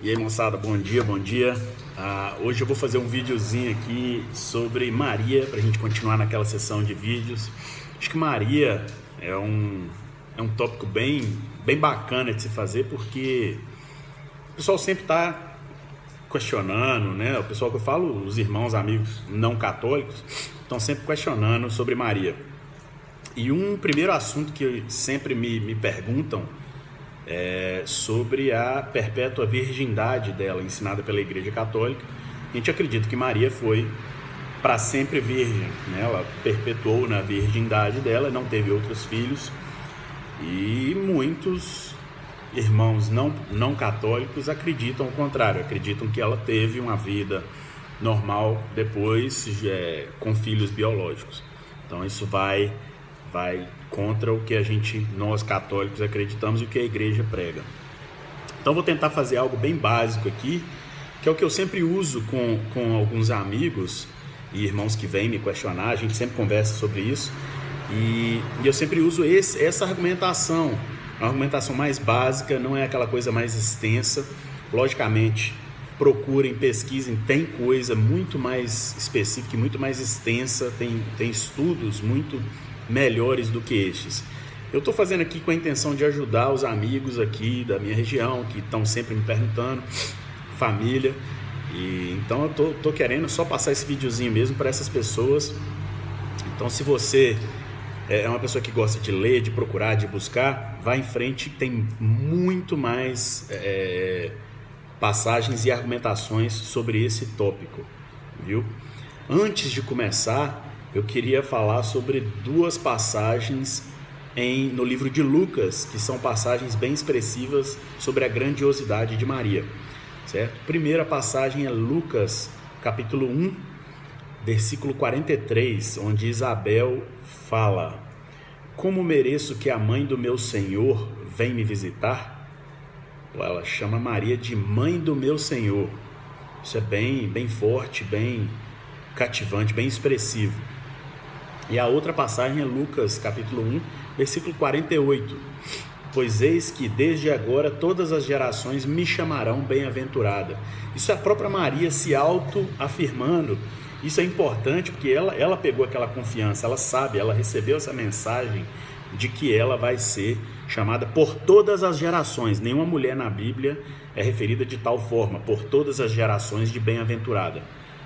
E aí, moçada, bom dia, bom dia. Hoje eu vou fazer um videozinho aqui sobre Maria, para a gente continuar naquela sessão de vídeos. Acho que Maria é um tópico bem bacana de se fazer, porque o pessoal sempre está questionando, né? O pessoal que eu falo, os irmãos, amigos não católicos, estão sempre questionando sobre Maria. E um primeiro assunto que sempre me perguntam é sobre a perpétua virgindade dela, ensinada pela Igreja Católica. A gente acredita que Maria foi para sempre virgem, né? Ela perpetuou na virgindade dela, não teve outros filhos, e muitos irmãos não católicos acreditam o contrário, acreditam que ela teve uma vida normal depois, com filhos biológicos. Então isso vai contra o que nós católicos acreditamos e o que a igreja prega. Então vou tentar fazer algo bem básico aqui, que é o que eu sempre uso com alguns amigos e irmãos que vêm me questionar. A gente sempre conversa sobre isso, e eu sempre uso essa argumentação, uma argumentação mais básica, não é aquela coisa mais extensa. Logicamente, procurem, pesquisem, tem coisa muito mais específica e muito mais extensa, tem estudos muito melhores do que estes. Eu estou fazendo aqui com a intenção de ajudar os amigos aqui da minha região, que estão sempre me perguntando, família, e então eu tô querendo só passar esse videozinho mesmo para essas pessoas. Então, se você é uma pessoa que gosta de ler, de procurar, de buscar, vá em frente, tem muito mais passagens e argumentações sobre esse tópico, viu? Antes de começar, eu queria falar sobre duas passagens no livro de Lucas, que são passagens bem expressivas sobre a grandiosidade de Maria, certo? Primeira passagem é Lucas, capítulo 1, versículo 43, onde Isabel fala: "Como mereço que a mãe do meu Senhor venha me visitar?" Ela chama Maria de mãe do meu Senhor. Isso é bem forte, bem cativante, bem expressivo. E a outra passagem é Lucas, capítulo 1, versículo 48. "Pois eis que desde agora todas as gerações me chamarão bem-aventurada." Isso é a própria Maria se auto-afirmando. Isso é importante porque ela pegou aquela confiança, ela sabe, ela recebeu essa mensagem de que ela vai ser chamada por todas as gerações. Nenhuma mulher na Bíblia é referida de tal forma, por todas as gerações, de bem-aventurada,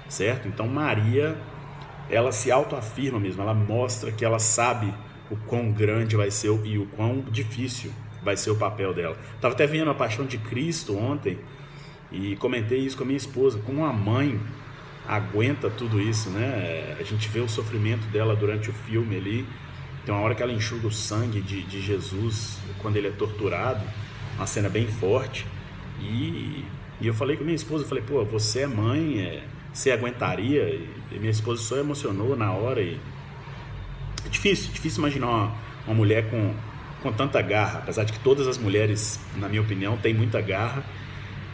certo? Então Maria, ela se autoafirma mesmo, ela mostra que ela sabe o quão grande vai ser e o quão difícil vai ser o papel dela. Estava até vendo a Paixão de Cristo ontem e comentei isso com a minha esposa, como uma mãe aguenta tudo isso, né? A gente vê o sofrimento dela durante o filme ali. Tem uma hora que ela enxuga o sangue de Jesus quando ele é torturado, uma cena bem forte. E eu falei com minha esposa, eu falei: "Pô, você é mãe, você aguentaria?" E minha esposa só emocionou na hora. E é difícil imaginar uma mulher com tanta garra, apesar de que todas as mulheres, na minha opinião, têm muita garra,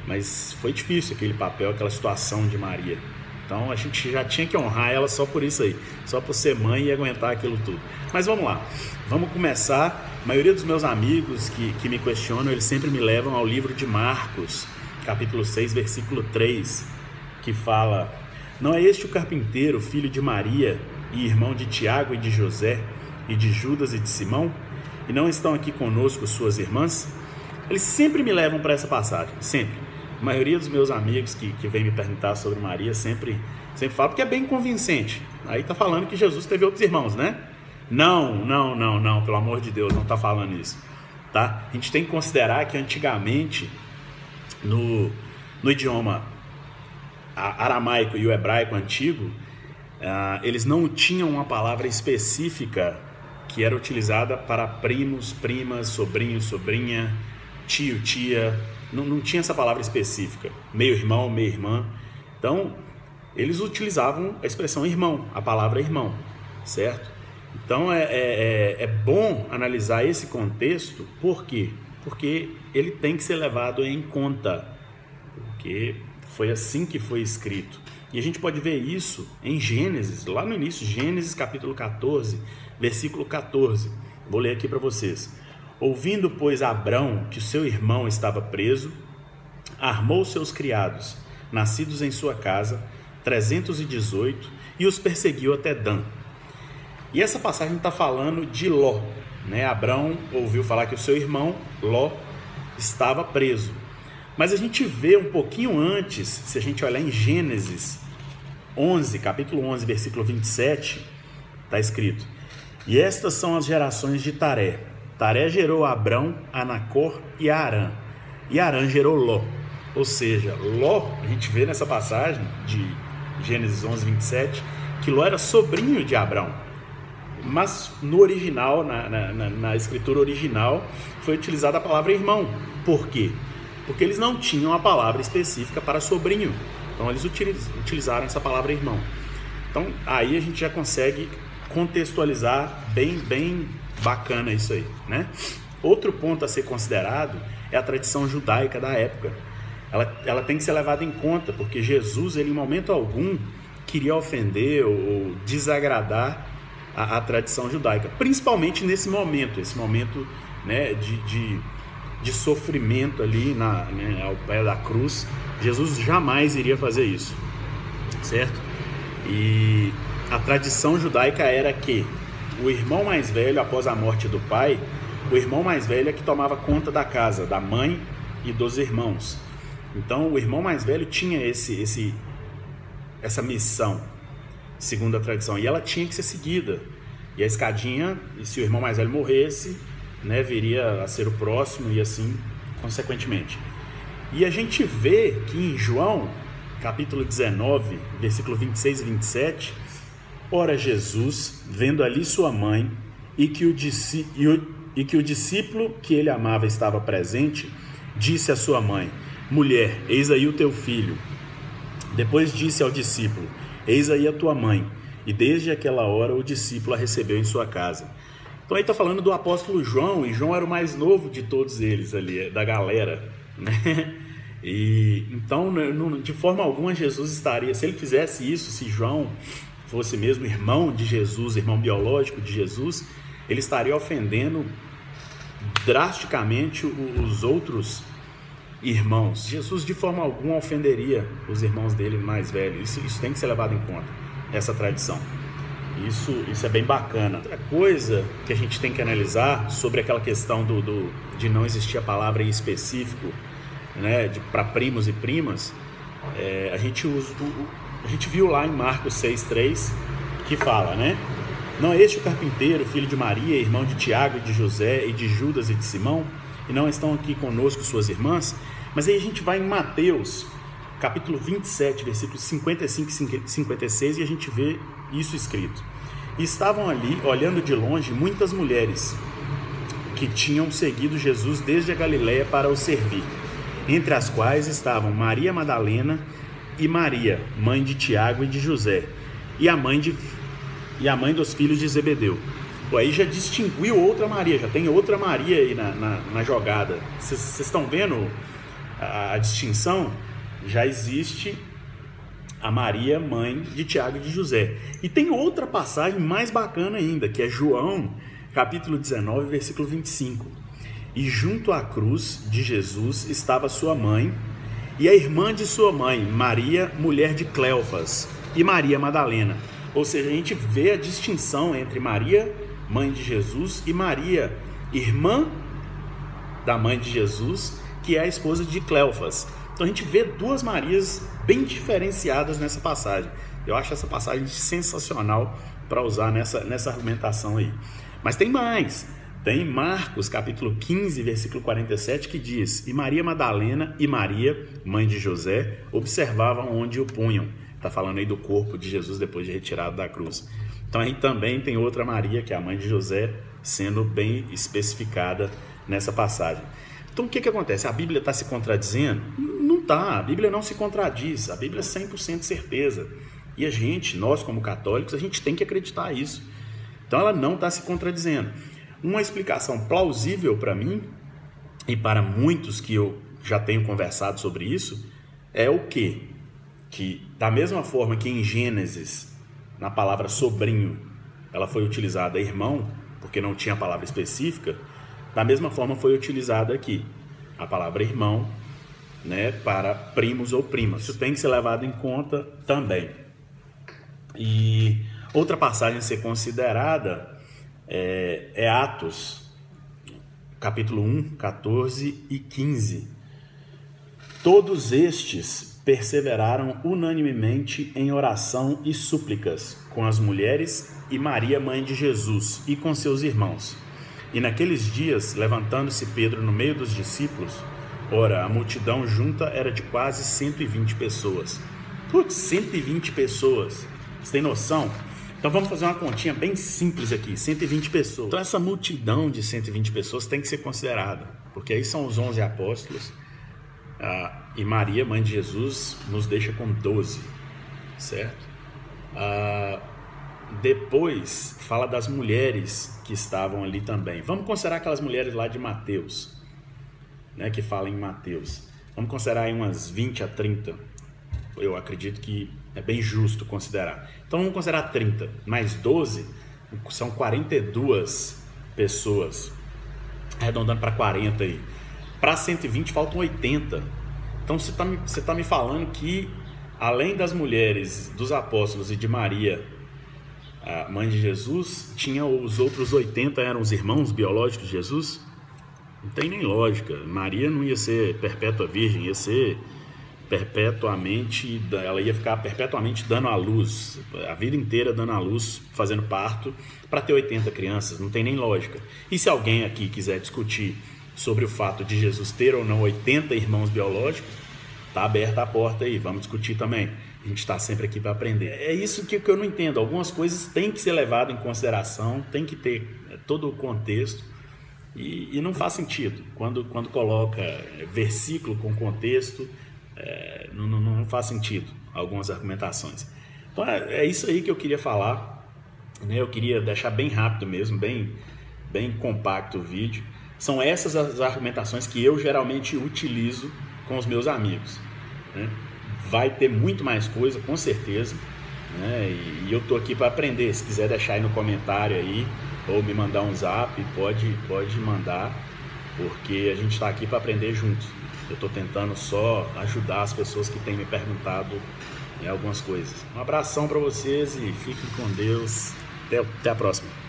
mas foi difícil aquele papel, aquela situação de Maria. Então a gente já tinha que honrar ela só por isso aí, só por ser mãe e aguentar aquilo tudo. Mas vamos lá, vamos começar. A maioria dos meus amigos que me questionam, eles sempre me levam ao livro de Marcos, capítulo 6, versículo 3, que fala: "Não é este o carpinteiro, filho de Maria e irmão de Tiago e de José e de Judas e de Simão? E não estão aqui conosco suas irmãs?" Eles sempre me levam para essa passagem, sempre. A maioria dos meus amigos que vem me perguntar sobre Maria sempre fala, porque é bem convincente. Aí tá falando que Jesus teve outros irmãos, né? Não, pelo amor de Deus, não tá falando isso, tá? A gente tem que considerar que antigamente, no idioma aramaico e o hebraico antigo, eles não tinham uma palavra específica que era utilizada para primos, primas, sobrinho, sobrinha, tio, tia. Não tinha essa palavra específica, meio-irmão, meia-irmã. Então, eles utilizavam a expressão irmão, a palavra irmão, certo? Então, é bom analisar esse contexto. Por quê? Porque ele tem que ser levado em conta, porque foi assim que foi escrito. E a gente pode ver isso em Gênesis, lá no início, Gênesis capítulo 14, versículo 14. Vou ler aqui para vocês. Ouvindo, pois, Abrão que o seu irmão estava preso, armou seus criados, nascidos em sua casa, 318, e os perseguiu até Dan. E essa passagem está falando de Ló, né? Abrão ouviu falar que o seu irmão Ló estava preso. Mas a gente vê um pouquinho antes, se a gente olhar em Gênesis 11, capítulo 11, versículo 27, está escrito: e estas são as gerações de Taré. Taré gerou a Abrão, a Nacor e a Arã. E Arã gerou Ló. Ou seja, Ló, a gente vê nessa passagem de Gênesis 11, 27, que Ló era sobrinho de Abrão. Mas no original, na escritura original, foi utilizada a palavra irmão. Por quê? Porque eles não tinham a palavra específica para sobrinho. Então eles utilizaram essa palavra irmão. Então aí a gente já consegue contextualizar bem bacana isso aí, né? Outro ponto a ser considerado é a tradição judaica da época. Ela tem que ser levada em conta, porque Jesus, ele em momento algum queria ofender ou desagradar a tradição judaica, principalmente nesse momento, né, de sofrimento ali ao pé da cruz. Jesus jamais iria fazer isso, certo? E a tradição judaica era que o irmão mais velho, após a morte do pai, o irmão mais velho é que tomava conta da casa, da mãe e dos irmãos. Então o irmão mais velho tinha essa missão, segundo a tradição, e ela tinha que ser seguida. E a escadinha, e se o irmão mais velho morresse, né, viria a ser o próximo e assim consequentemente. E a gente vê que em João, capítulo 19, versículo 26 e 27, ora Jesus, vendo ali sua mãe e que o discípulo que ele amava estava presente, disse à sua mãe: mulher, eis aí o teu filho. Depois disse ao discípulo: eis aí a tua mãe. E desde aquela hora o discípulo a recebeu em sua casa. Então aí está falando do apóstolo João, e João era o mais novo de todos eles ali, da galera, né? E então, de forma alguma, Jesus estaria, se ele fizesse isso, se João fosse mesmo irmão de Jesus, irmão biológico de Jesus, ele estaria ofendendo drasticamente os outros irmãos. Jesus de forma alguma ofenderia os irmãos dele mais velhos. Isso tem que ser levado em conta, essa tradição. Isso é bem bacana. Outra coisa que a gente tem que analisar sobre aquela questão de não existir a palavra em específico, né, para primos e primas, a gente viu lá em Marcos 6,3 que fala, né? Não é este o carpinteiro, filho de Maria, irmão de Tiago, de José e de Judas e de Simão? E não estão aqui conosco suas irmãs? Mas aí a gente vai em Mateus, capítulo 27, versículos 55 e 56, e a gente vê isso escrito. E estavam ali, olhando de longe, muitas mulheres que tinham seguido Jesus desde a Galiléia para o servir, entre as quais estavam Maria Madalena e Maria, mãe de Tiago e de José, e a mãe dos filhos de Zebedeu. Pô, aí já distinguiu outra Maria, já tem outra Maria aí na jogada. Vocês estão vendo a distinção? Já existe a Maria, mãe de Tiago e de José. E tem outra passagem mais bacana ainda, que é João, capítulo 19, versículo 25. E junto à cruz de Jesus estava sua mãe e a irmã de sua mãe, Maria, mulher de Cleofas, e Maria Madalena. Ou seja, a gente vê a distinção entre Maria, mãe de Jesus, e Maria, irmã da mãe de Jesus, que é a esposa de Cleofas. Então a gente vê duas Marias bem diferenciadas nessa passagem. Eu acho essa passagem sensacional para usar nessa argumentação aí. Mas tem mais. Tem Marcos, capítulo 15, versículo 47, que diz: e Maria Madalena e Maria, mãe de José, observavam onde o punham. Está falando aí do corpo de Jesus depois de retirado da cruz. Então aí também tem outra Maria, que é a mãe de José, sendo bem especificada nessa passagem. Então o que acontece? A Bíblia está se contradizendo? Não está, a Bíblia não se contradiz, a Bíblia é 100% certeza. E a gente, nós como católicos, a gente tem que acreditar nisso. Então ela não está se contradizendo. Uma explicação plausível para mim, e para muitos que eu já tenho conversado sobre isso, é o quê? Que da mesma forma que em Gênesis, na palavra sobrinho, ela foi utilizada irmão, porque não tinha a palavra específica, da mesma forma foi utilizada aqui a palavra irmão né, para primos ou primas. Isso tem que ser levado em conta também. E outra passagem a ser considerada é Atos, capítulo 1, 14 e 15. Todos estes perseveraram unanimemente em oração e súplicas com as mulheres e Maria, mãe de Jesus, e com seus irmãos. E naqueles dias, levantando-se Pedro no meio dos discípulos, ora, a multidão junta era de quase 120 pessoas. Putz, 120 pessoas. Você tem noção? Então vamos fazer uma continha bem simples aqui, 120 pessoas. Então essa multidão de 120 pessoas tem que ser considerada, porque aí são os 11 apóstolos, e Maria, mãe de Jesus, nos deixa com 12, certo? Depois fala das mulheres que estavam ali também. Vamos considerar aquelas mulheres lá de Mateus, né, que falam em Mateus. Vamos considerar aí umas 20 a 30. Eu acredito que é bem justo considerar. Então vamos considerar 30, mais 12, são 42 pessoas, arredondando para 40 aí. Para 120 faltam 80. Então você tá me falando que, além das mulheres, dos apóstolos e de Maria, a mãe de Jesus, tinha os outros 80, eram os irmãos biológicos de Jesus? Não tem nem lógica. Maria não ia ser perpétua virgem, ia ser perpetuamente, ela ia ficar perpetuamente dando à luz, a vida inteira dando à luz, fazendo parto, para ter 80 crianças. Não tem nem lógica. E se alguém aqui quiser discutir sobre o fato de Jesus ter ou não 80 irmãos biológicos, tá aberta a porta aí, vamos discutir também. A gente está sempre aqui para aprender. É isso que eu não entendo. Algumas coisas têm que ser levadas em consideração, tem que ter todo o contexto, e não faz sentido. Quando coloca versículo com contexto, não faz sentido algumas argumentações. Então é isso aí que eu queria falar, né? Eu queria deixar bem rápido mesmo, bem compacto o vídeo. São essas as argumentações que eu geralmente utilizo com os meus amigos, né? Vai ter muito mais coisa, com certeza, né? E eu tô aqui para aprender. Se quiser deixar aí no comentário aí, ou me mandar um zap, pode mandar, porque a gente está aqui para aprender juntos. Eu estou tentando só ajudar as pessoas que têm me perguntado algumas coisas. Um abração para vocês e fiquem com Deus. Até a próxima.